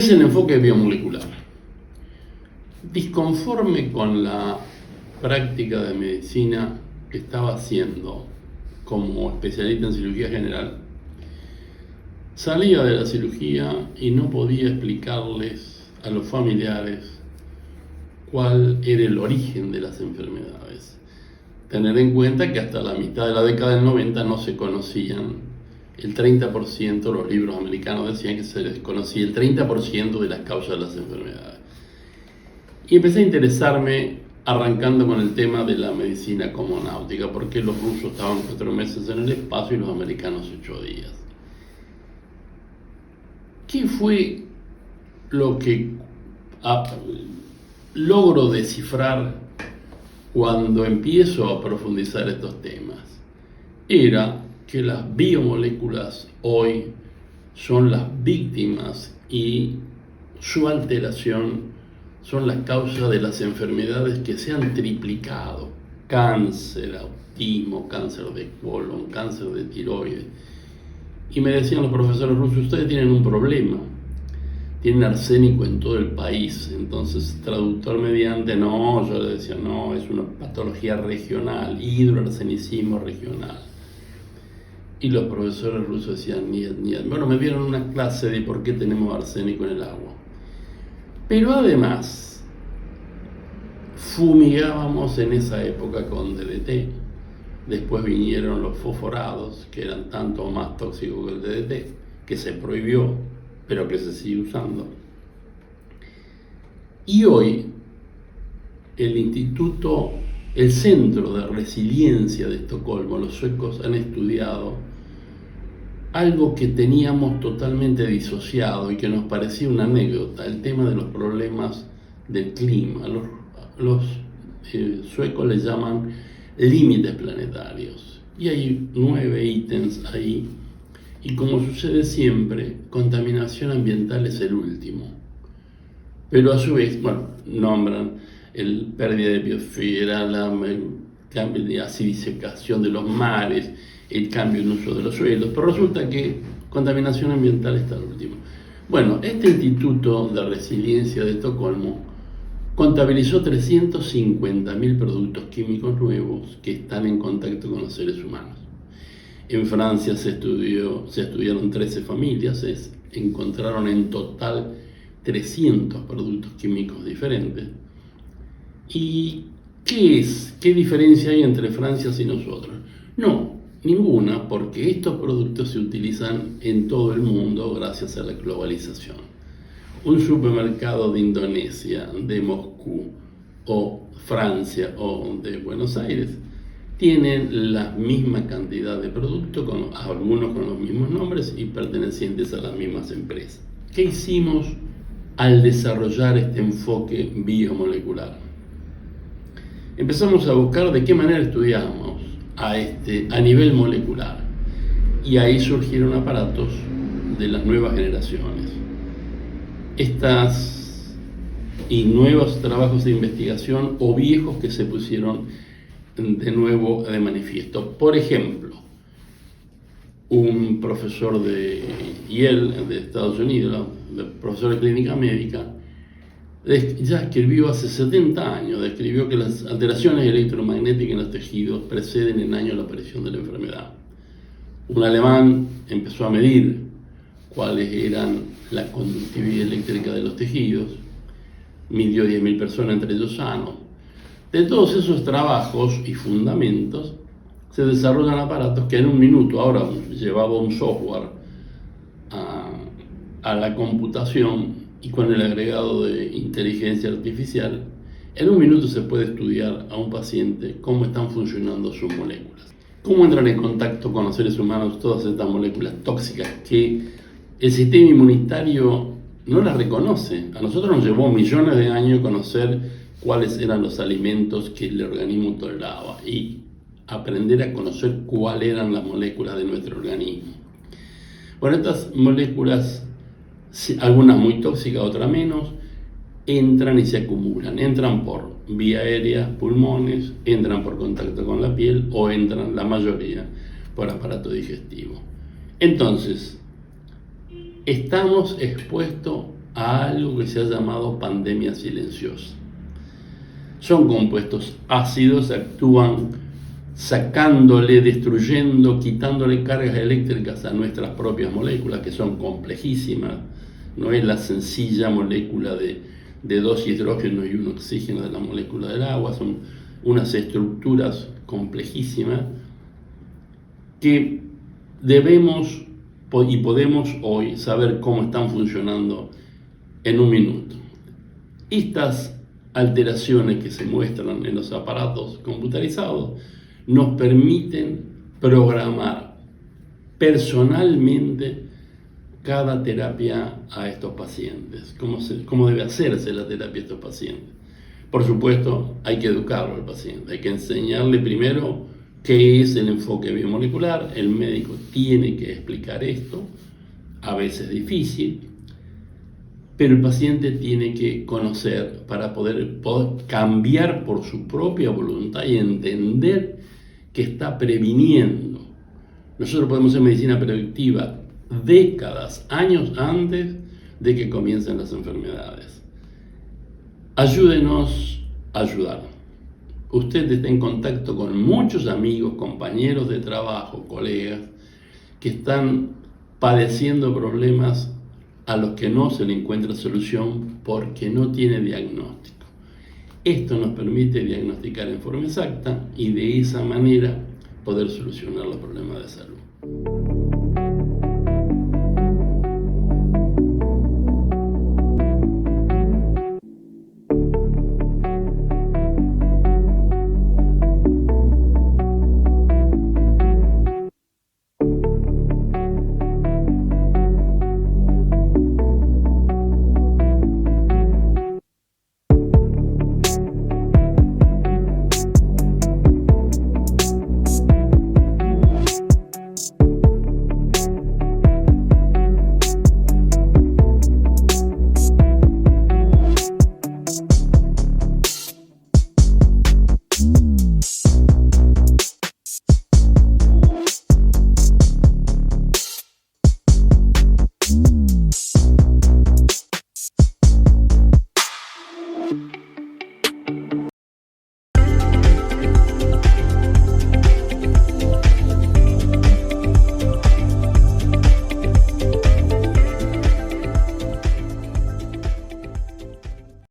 Es el enfoque biomolecular. Disconforme con la práctica de medicina que estaba haciendo como especialista en cirugía general, salía de la cirugía y no podía explicarles a los familiares cuál era el origen de las enfermedades. Tener en cuenta que hasta la mitad de la década del 90 no se conocían el 30%, los libros americanos decían que se desconocía el 30% de las causas de las enfermedades. Y empecé a interesarme arrancando con el tema de la medicina cosmonáutica, porque los rusos estaban 4 meses en el espacio y los americanos 8 días. ¿Qué fue lo que logro descifrar cuando empiezo a profundizar estos temas? Era que las biomoléculas hoy son las víctimas y su alteración son las causas de las enfermedades que se han triplicado: cáncer, autismo, cáncer de colon, cáncer de tiroides. Y me decían los profesores rusos: ustedes tienen un problema, tienen arsénico en todo el país. Entonces, traductor mediante, no, yo le decía, no, es una patología regional, hidroarsenicismo regional. Y los profesores rusos decían, niet. Bueno, me dieron una clase de por qué tenemos arsénico en el agua. Pero además, fumigábamos en esa época con DDT. Después vinieron los fosforados, que eran tanto o más tóxicos que el DDT, que se prohibió, pero que se sigue usando. Y hoy, el Centro de Resiliencia de Estocolmo, los suecos han estudiado algo que teníamos totalmente disociado y que nos parecía una anécdota: el tema de los problemas del clima. Los suecos le llaman límites planetarios, y hay 9 ítems ahí, y como sucede siempre, contaminación ambiental es el último, pero a su vez, nombran el pérdida de biosfera, el cambio de acidificación de los mares, el cambio en uso de los suelos, pero resulta que contaminación ambiental está al último. Bueno, este Instituto de Resiliencia de Estocolmo contabilizó 350.000 productos químicos nuevos que están en contacto con los seres humanos. En Francia se estudiaron 13 familias, encontraron en total 300 productos químicos diferentes. ¿Y qué diferencia hay entre Francia y nosotros? No, ninguna, porque estos productos se utilizan en todo el mundo gracias a la globalización. Un supermercado de Indonesia, de Moscú, o Francia, o de Buenos Aires, tienen la misma cantidad de productos, algunos con los mismos nombres y pertenecientes a las mismas empresas. ¿Qué hicimos al desarrollar este enfoque biomolecular? Empezamos a buscar de qué manera estudiamos a nivel molecular, y ahí surgieron aparatos de las nuevas generaciones. Estas y nuevos trabajos de investigación o viejos que se pusieron de nuevo de manifiesto. Por ejemplo, un profesor de Yale, de Estados Unidos, profesor de clínica médica, ya escribió hace 70 años, describió que las alteraciones electromagnéticas en los tejidos preceden en años la aparición de la enfermedad. Un alemán empezó a medir cuáles eran la conductividad eléctrica de los tejidos, midió 10.000 personas, entre ellos sanos. De todos esos trabajos y fundamentos se desarrollan aparatos que en un minuto, ahora llevaba un software a la computación, y con el agregado de inteligencia artificial, en un minuto se puede estudiar a un paciente cómo están funcionando sus moléculas, cómo entran en contacto con los seres humanos todas estas moléculas tóxicas que el sistema inmunitario no las reconoce. A nosotros nos llevó millones de años conocer cuáles eran los alimentos que el organismo toleraba y aprender a conocer cuáles eran las moléculas de nuestro organismo. Bueno, estas moléculas, algunas muy tóxicas, otras menos, entran y se acumulan. Entran por vía aérea, pulmones, entran por contacto con la piel, o entran, la mayoría, por aparato digestivo. Entonces, estamos expuestos a algo que se ha llamado pandemia silenciosa. Son compuestos ácidos, actúan sacándole, destruyendo, quitándole cargas eléctricas a nuestras propias moléculas, que son complejísimas. No es la sencilla molécula de dos hidrógenos y un oxígeno de la molécula del agua, son unas estructuras complejísimas que debemos y podemos hoy saber cómo están funcionando en un minuto. Estas alteraciones que se muestran en los aparatos computarizados nos permiten programar personalmente cada terapia a estos pacientes, cómo debe hacerse la terapia a estos pacientes. Por supuesto, hay que educarlo al paciente, hay que enseñarle primero qué es el enfoque biomolecular. El médico tiene que explicar esto, a veces difícil, pero el paciente tiene que conocer para poder cambiar por su propia voluntad y entender que está previniendo. Nosotros podemos hacer medicina preventiva décadas, años antes de que comiencen las enfermedades. Ayúdenos a ayudar. Usted está en contacto con muchos amigos, compañeros de trabajo, colegas, que están padeciendo problemas a los que no se le encuentra solución porque no tiene diagnóstico. Esto nos permite diagnosticar en forma exacta y de esa manera poder solucionar los problemas de salud.